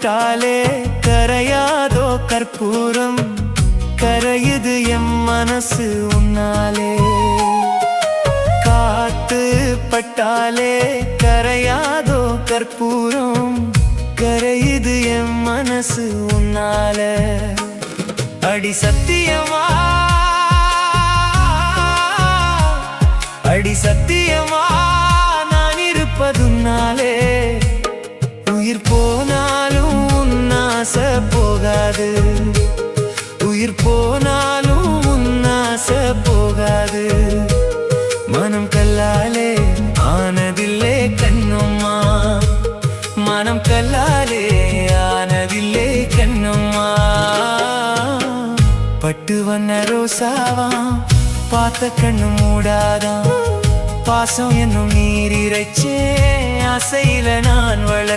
பட்டாலே கரையாதோ கற்பூரம் கரையுது எம் மனசு உன்னாலே காத்து பட்டாலே கரையாதோ கற்பூரம் கரையுது எம் மனசு உன்னால அடி சத்தியமா அடி சத்தியமா நான் இருப்பதுன்னாலே உயிர் போனாலும் உன்னாச போகாது உயிர் போனாலும் உன்னாச போகாது மனம் கல்லாலே ஆனதில்லே கண்ணும்மா மனம் கல்லாலே ஆனதில்லே கண்ணும்மா பட்டு வண்ண ரோசாவா பார்த்த கண்ணு மூடாதான் பாசம் என்னும் நீர் இறைச்சே ஆசையில நான்